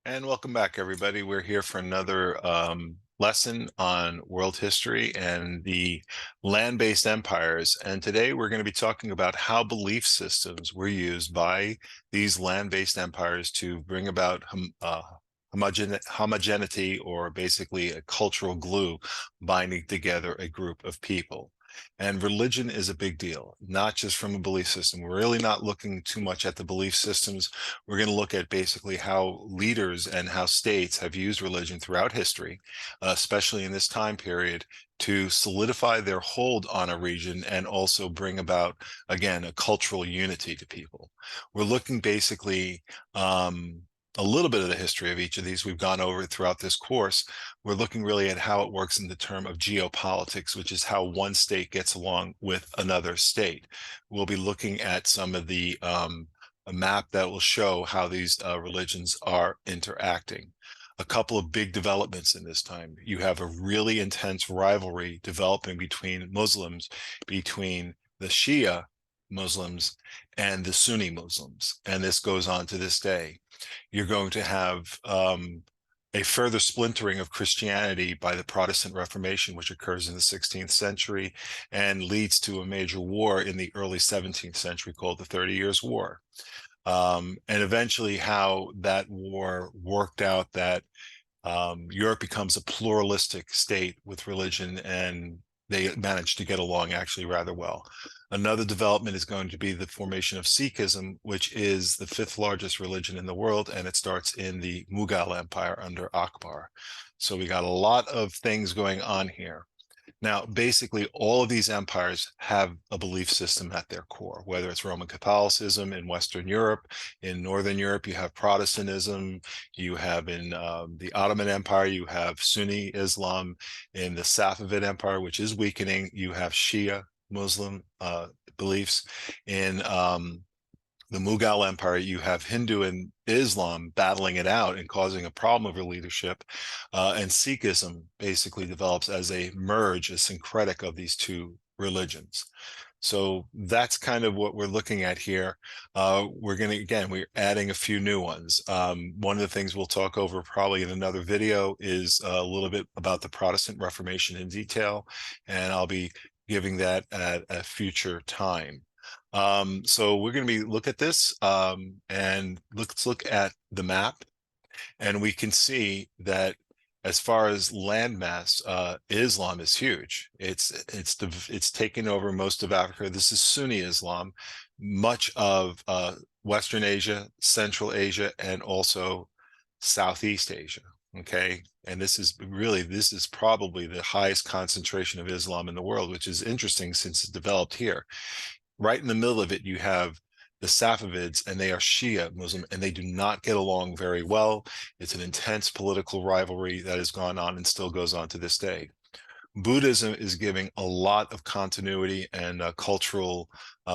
And welcome back, everybody. We're here for another lesson on world history and the land-based empires. And today we're going to be talking about how belief systems were used by these land-based empires to bring about homogeneity, or basically a cultural glue binding together a group of people. And religion is a big deal, not just from a belief system. We're really not looking too much at the belief systems. We're going to look at basically how leaders and how states have used religion throughout history, especially in this time period, to solidify their hold on a region and also bring about, again, a cultural unity to people. We're looking basically a little bit of the history of each of these. We've gone over it throughout this course. We're looking really at how it works in the term of geopolitics, which is how one state gets along with another state. We'll be looking at some of the a map that will show how these religions are interacting. A couple of big developments in this time. You have a really intense rivalry developing between Muslims, between the Shia Muslims and the Sunni Muslims. And this goes on to this day. You're going to have a further splintering of Christianity by the Protestant Reformation, which occurs in the 16th century and leads to a major war in the early 17th century called the 30 Years' War. And eventually how that war worked out that Europe becomes a pluralistic state with religion, and they managed to get along actually rather well. Another development is going to be the formation of Sikhism, which is the fifth largest religion in the world, and it starts in the Mughal Empire under Akbar. So we got a lot of things going on here. Now, basically, all of these empires have a belief system at their core, whether it's Roman Catholicism in Western Europe. In Northern Europe, you have Protestantism. You have in the Ottoman Empire, you have Sunni Islam. In the Safavid Empire, which is weakening, you have Shia Muslim beliefs. In the Mughal Empire, you have Hindu and Islam battling it out and causing a problem over leadership. And Sikhism basically develops as a merge, a syncretic of these two religions. So that's kind of what we're looking at here. We're going to, again, we're adding a few new ones. One of the things we'll talk over probably in another video is a little bit about the Protestant Reformation in detail, and I'll be giving that at a future time. So we're going to look at this and let's look at the map, and we can see that as far as landmass, Islam is huge. It's taken over most of Africa. This is Sunni Islam, much of Western Asia, Central Asia, and also Southeast Asia. Okay, and this is probably the highest concentration of Islam in the world, which is interesting since it developed here. Right in the middle of it, you have the Safavids, and they are Shia Muslim, and they do not get along very well. It's an intense political rivalry that has gone on and still goes on to this day. Buddhism is giving a lot of continuity and cultural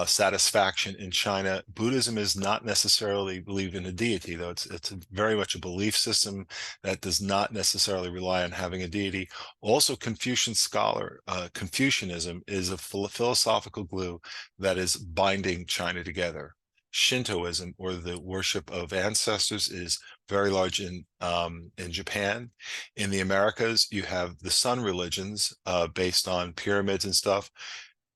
satisfaction in China. Buddhism is not necessarily believe in a deity, though. It's very much a belief system that does not necessarily rely on having a deity. Also, Confucianism is a philosophical glue that is binding China together. Shintoism, or the worship of ancestors, is very large in Japan. In the Americas, you have the sun religions based on pyramids and stuff.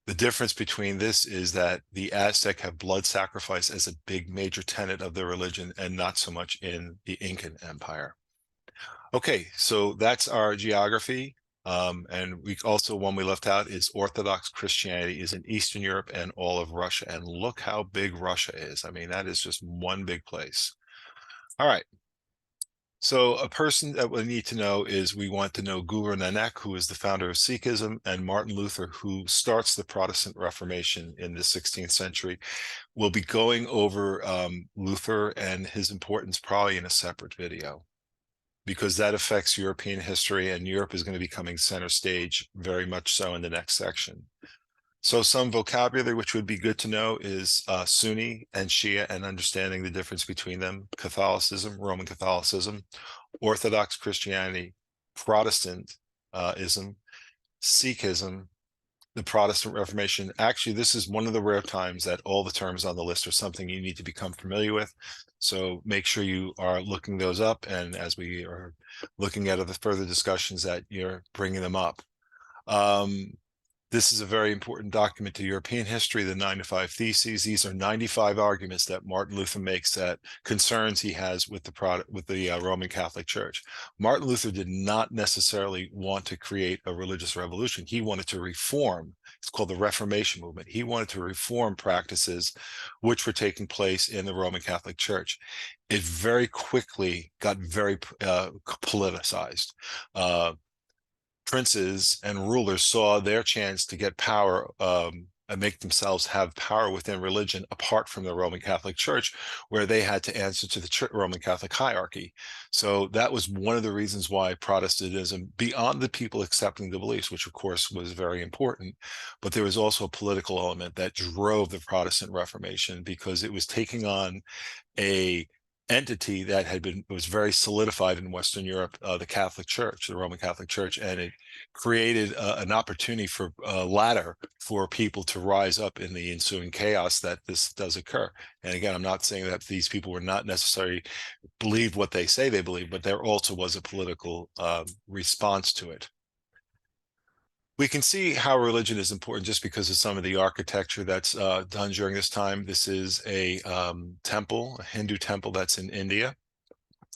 The difference between this is that the Aztec have blood sacrifice as a big major tenet of their religion, and not so much in the Incan Empire. Okay, so that's our geography. And we also, one we left out is Orthodox Christianity is in Eastern Europe and all of Russia. And look how big Russia is. I mean, that is just one big place. All right. So a person that we need to know is, we want to know Guru Nanak, who is the founder of Sikhism, and Martin Luther, who starts the Protestant Reformation in the 16th century. We'll be going over Luther and his importance probably in a separate video, because that affects European history, and Europe is going to be coming center stage very much so in the next section. So some vocabulary which would be good to know is Sunni and Shia, and understanding the difference between them: Catholicism, Roman Catholicism, Orthodox Christianity, Protestantism, Sikhism, the Protestant Reformation. Actually, this is one of the rare times that all the terms on the list are something you need to become familiar with. So make sure you are looking those up, and as we are looking at other further discussions, that you're bringing them up. This is a very important document to European history, the 95 Theses. These are 95 arguments that Martin Luther makes, that concerns he has with the Roman Catholic Church. Martin Luther did not necessarily want to create a religious revolution. He wanted to reform. It's called the Reformation movement. He wanted to reform practices which were taking place in the Roman Catholic Church. It very quickly got very politicized. Princes and rulers saw their chance to get power and make themselves have power within religion apart from the Roman Catholic Church, where they had to answer to the Roman Catholic hierarchy. So that was one of the reasons why Protestantism, beyond the people accepting the beliefs, which of course was very important, but there was also a political element that drove the Protestant Reformation, because it was taking on a entity that was very solidified in Western Europe, the Catholic Church, the Roman Catholic Church, and it created an opportunity for a ladder for people to rise up in the ensuing chaos that this does occur. And again, I'm not saying that these people were not necessarily believed what they say they believe, but there also was a political response to it. We can see how religion is important just because of some of the architecture that's done during this time. This is a temple, a Hindu temple that's in India.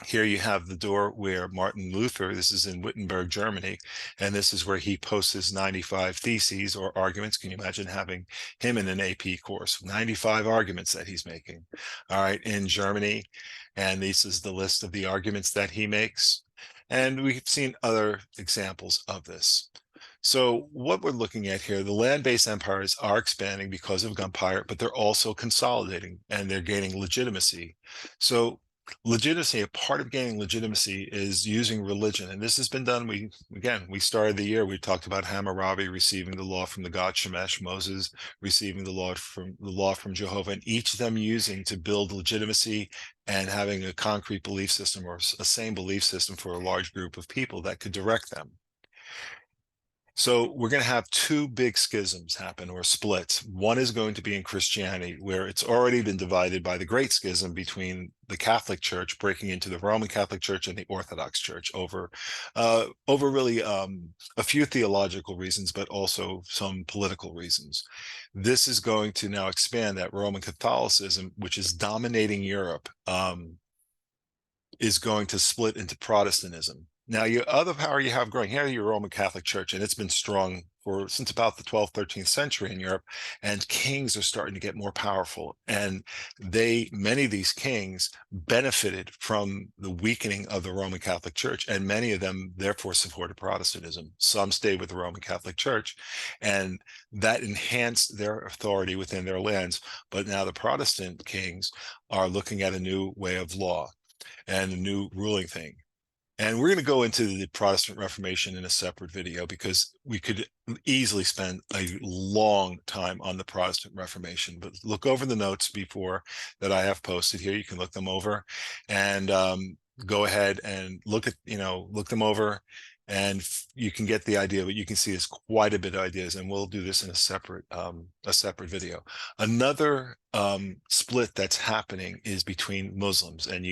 Here you have the door where Martin Luther, this is in Wittenberg, Germany, and this is where he posts his 95 theses or arguments. Can you imagine having him in an AP course? 95 arguments that he's making, all right, in Germany. And this is the list of the arguments that he makes. And we've seen other examples of this. So what we're looking at here, the land-based empires are expanding because of gunpowder, but they're also consolidating and they're gaining legitimacy. So legitimacy, a part of gaining legitimacy is using religion. And this has been done. We started the year, we talked about Hammurabi receiving the law from the god Shemesh, Moses receiving the law from Jehovah, and each of them using to build legitimacy and having a concrete belief system, or a same belief system for a large group of people that could direct them. So we're going to have two big schisms happen, or splits. One is going to be in Christianity, where it's already been divided by the Great Schism between the Catholic Church breaking into the Roman Catholic Church and the Orthodox Church over really a few theological reasons, but also some political reasons. This is going to now expand that Roman Catholicism, which is dominating Europe, is going to split into Protestantism. Now, your other power you have growing here, your Roman Catholic Church, and it's been strong since about the 12th, 13th century in Europe, and kings are starting to get more powerful. And many of these kings benefited from the weakening of the Roman Catholic Church, and many of them therefore supported Protestantism. Some stayed with the Roman Catholic Church, and that enhanced their authority within their lands. But now the Protestant kings are looking at a new way of law and a new ruling thing. And we're going to go into the Protestant Reformation in a separate video, because we could easily spend a long time on the Protestant Reformation. But look over the notes before that I have posted here. You can look them over and go ahead and look them over, and you can get the idea. But you can see there's quite a bit of ideas, and we'll do this in a separate video. Another split that's happening is between Muslims, and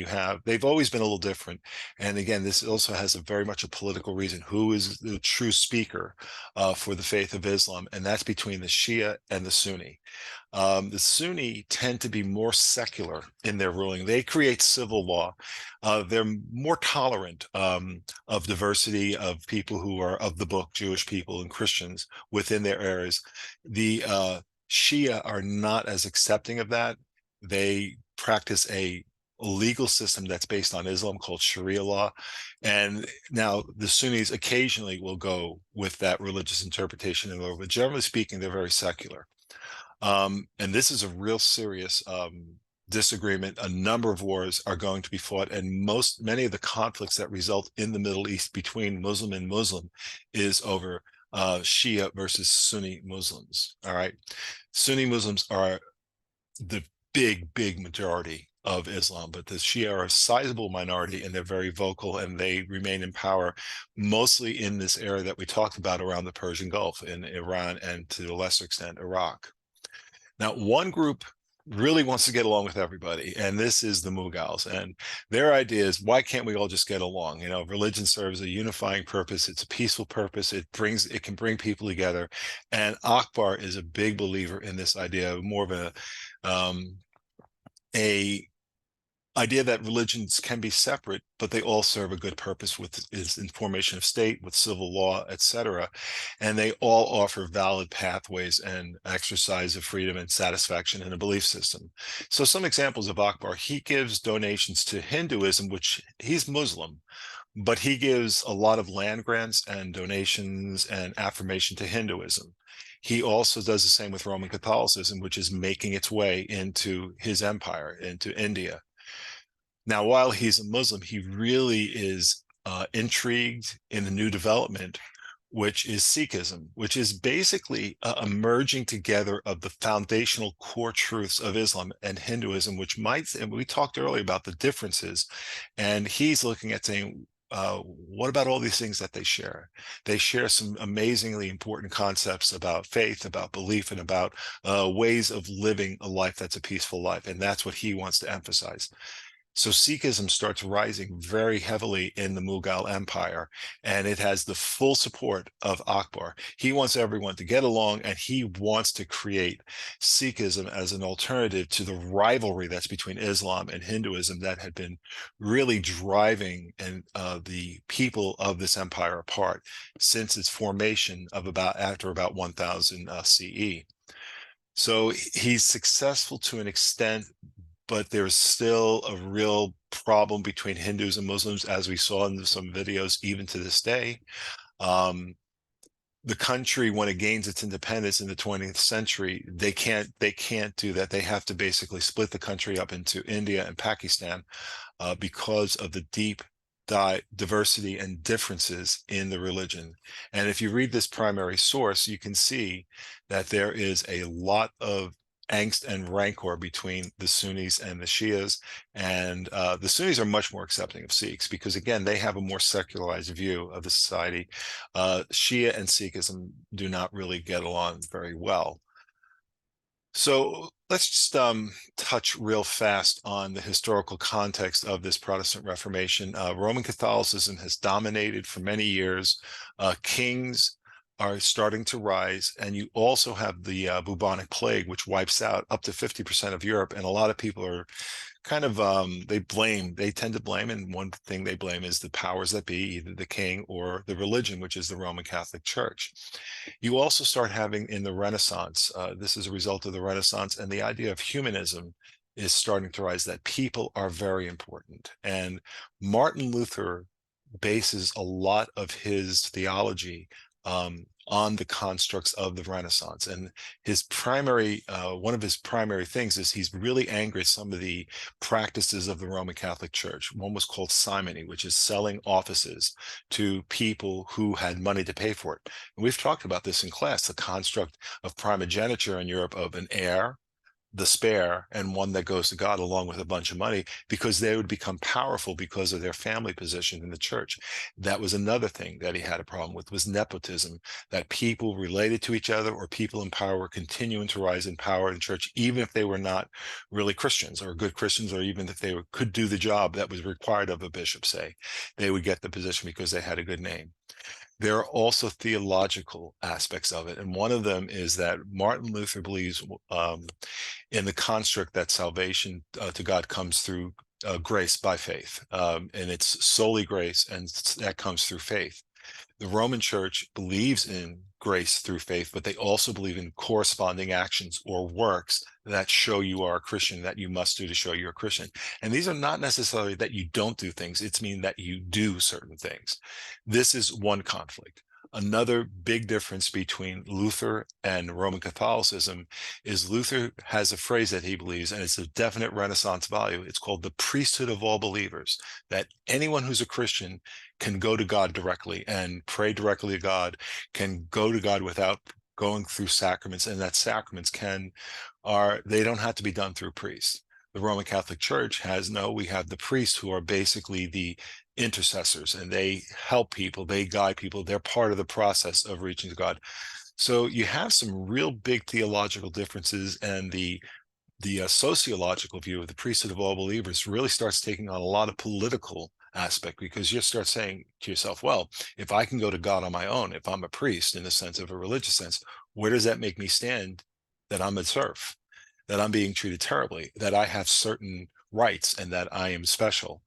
they've always been a little different. And again, this also has very much a political reason. Who is the true speaker for the faith of Islam? And that's between the Shia and the Sunni. The Sunni tend to be more secular in their ruling. They create civil law. They're more tolerant of diversity of people who are of the book, Jewish people and Christians within their areas. The Shia are not as accepting of that. They practice a legal system that's based on Islam called Sharia law. And now the Sunnis occasionally will go with that religious interpretation, but generally speaking, they're very secular. And this is a real serious disagreement. A number of wars are going to be fought, and many of the conflicts that result in the Middle East between Muslim and Muslim is over Shia versus Sunni Muslims. All right. Sunni Muslims are the big majority of Islam, but the Shia are a sizable minority, and they're very vocal, and they remain in power mostly in this area that we talked about around the Persian Gulf, in Iran, and to a lesser extent, Iraq. Now, one group really wants to get along with everybody, and this is the Mughals. And their idea is, why can't we all just get along? You know, religion serves a unifying purpose. It's a peaceful purpose. It can bring people together. And Akbar is a big believer in this idea, more of um, a idea that religions can be separate, but they all serve a good purpose with is in formation of state, with civil law, etc. And they all offer valid pathways and exercise of freedom and satisfaction in a belief system. So some examples of Akbar: he gives donations to Hinduism, which he's Muslim, but he gives a lot of land grants and donations and affirmation to Hinduism. He also does the same with Roman Catholicism, which is making its way into his empire, into India. Now, while he's a Muslim, he really is intrigued in the new development, which is Sikhism, which is basically a merging together of the foundational core truths of Islam and Hinduism, which might, and we talked earlier about the differences, and he's looking at saying, what about all these things that they share? They share some amazingly important concepts about faith, about belief, and about ways of living a life that's a peaceful life. And that's what he wants to emphasize. So Sikhism starts rising very heavily in the Mughal Empire, and it has the full support of Akbar. He wants everyone to get along, and he wants to create Sikhism as an alternative to the rivalry that's between Islam and Hinduism that had been really driving the people of this empire apart since its formation of after about 1000 CE. So he's successful to an extent, but there's still a real problem between Hindus and Muslims, as we saw in some videos, even to this day. The country, when it gains its independence in the 20th century, they can't do that. They have to basically split the country up into India and Pakistan because of the deep diversity and differences in the religion. And if you read this primary source, you can see that there is a lot of angst and rancor between the Sunnis and the Shias. And the Sunnis are much more accepting of Sikhs because, again, they have a more secularized view of the society. Shia and Sikhism do not really get along very well. So let's just touch real fast on the historical context of this Protestant Reformation. Roman Catholicism has dominated for many years. Kings are starting to rise, and you also have the bubonic plague, which wipes out up to 50% of Europe, and a lot of people are kind of they tend to blame, and one thing they blame is the powers that be, either the king or the religion, which is the Roman Catholic Church. You also start having in the Renaissance, this is a result of the Renaissance, and the idea of humanism is starting to rise, that people are very important. And Martin Luther bases a lot of his theology on the constructs of the Renaissance. And his primary, one of his primary things is he's really angry at some of the practices of the Roman Catholic Church. One was called simony, which is selling offices to people who had money to pay for it. And we've talked about this in class, the construct of primogeniture in Europe, of an heir, the spare, and one that goes to God along with a bunch of money, because they would become powerful because of their family position in the church. That was another thing that he had a problem with, was nepotism, that people related to each other or people in power were continuing to rise in power in church, even if they were not really Christians or good Christians, or even if they could do the job that was required of a bishop, say, they would get the position because they had a good name. There are also theological aspects of it. And one of them is that Martin Luther believes in the construct that salvation to God comes through grace by faith. And it's solely grace, and that comes through faith. The Roman Church believes in grace through faith, but they also believe in corresponding actions or works that show you are a Christian, that you must do to show you're a Christian. And these are not necessarily that you don't do things. It's mean that you do certain things. This is one conflict. Another big difference between Luther and Roman Catholicism is Luther has a phrase that he believes, and it's a definite Renaissance value. It's called the priesthood of all believers, that anyone who's a Christian can go to God directly and pray directly to God, can go to God without going through sacraments, and that sacraments they don't have to be done through priests. The Roman Catholic Church has no, we have the priests who are basically the intercessors, and they help people, they guide people, they're part of the process of reaching to God. So you have some real big theological differences, and the sociological view of the priesthood of all believers really starts taking on a lot of political aspect, because you start saying to yourself, well, if I can go to God on my own, if I'm a priest in the sense of a religious sense, where does that make me stand that I'm a serf, that I'm being treated terribly, that I have certain rights, and that I am special?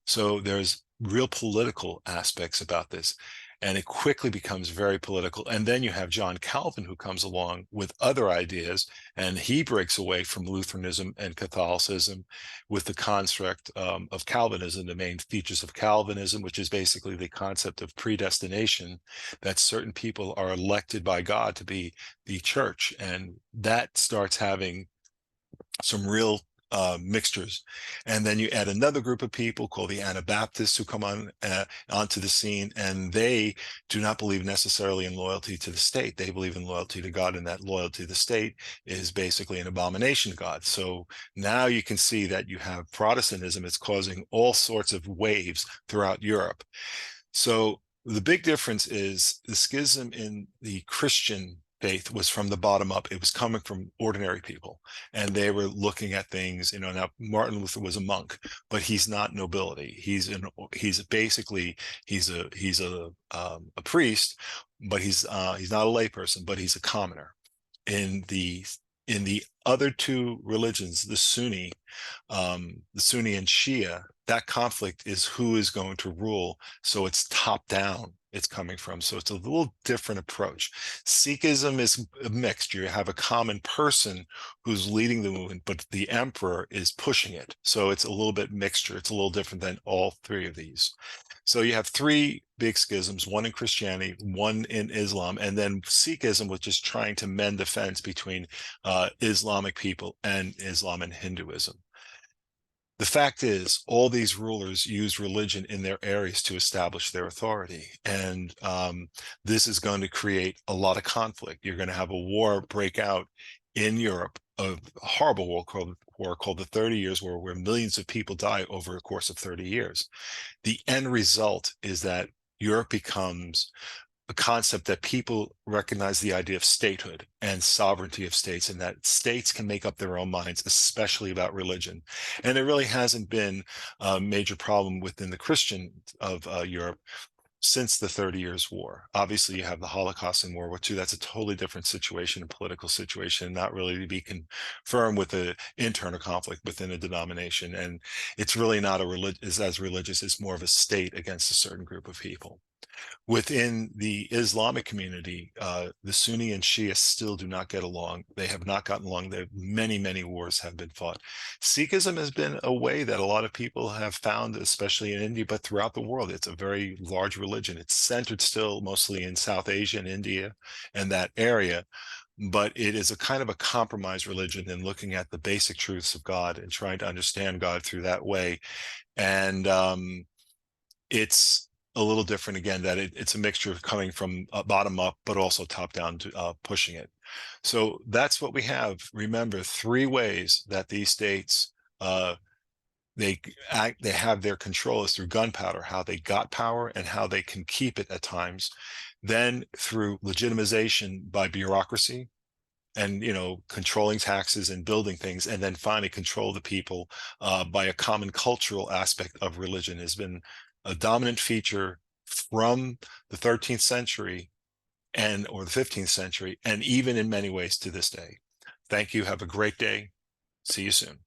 So there's real political aspects about this, and it quickly becomes very political. And then you have John Calvin, who comes along with other ideas, and he breaks away from Lutheranism and Catholicism with the construct of Calvinism, the main features of Calvinism, which is basically the concept of predestination, that certain people are elected by God to be the church. And that starts having some real mixtures. And then you add another group of people called the Anabaptists, who come onto the scene, and they do not believe necessarily in loyalty to the state. They believe in loyalty to God, and that loyalty to the state is basically an abomination to God. So now you can see that you have Protestantism. It's causing all sorts of waves throughout Europe. So the big difference is the schism in the Christian faith was from the bottom up. It was coming from ordinary people, and they were looking at things. Now Martin Luther was a monk, but he's not nobility. He's basically a priest, but he's not a layperson, but he's a commoner. In the other two religions, the Sunni and Shia, that conflict is who is going to rule. So it's top down it's coming from. So it's a little different approach. Sikhism is a mixture. You have a common person who's leading the movement, but the emperor is pushing it. So it's a little bit mixture. It's a little different than all three of these. So you have three big schisms, one in Christianity, one in Islam, and then Sikhism, which is trying to mend the fence between Islamic people and Islam and Hinduism. The fact is, all these rulers use religion in their areas to establish their authority. And this is going to create a lot of conflict. You're going to have a war break out in Europe, a horrible war called the 30 Years' War, where millions of people die over a course of 30 years. The end result is that Europe becomes a concept that people recognize the idea of statehood and sovereignty of states, and that states can make up their own minds, especially about religion. And there really hasn't been a major problem within the Christian of Europe since the 30 Years' War. Obviously, you have the Holocaust and World War II. That's a totally different situation, a political situation, not really to be confirmed with the internal conflict within a denomination. And it's really not as religious. It's more of a state against a certain group of people. Within the Islamic community, the Sunni and Shia still do not get along. They have not gotten along. There many, many wars have been fought. Sikhism has been a way that a lot of people have found, especially in India, but throughout the world. It's a very large religion. It's centered still mostly in South Asia and India and that area, but it is a kind of a compromise religion in looking at the basic truths of God and trying to understand God through that way. And it's a little different again, that it's a mixture of coming from bottom up, but also top down to pushing it. So that's what we have. Remember, three ways that these states they have their control is through gunpowder, how they got power and how they can keep it at times. Then through legitimization by bureaucracy, and controlling taxes and building things, and then finally control the people by a common cultural aspect of religion has been a dominant feature from the 13th century or the 15th century, and even in many ways to this day. Thank you. Have a great day. See you soon.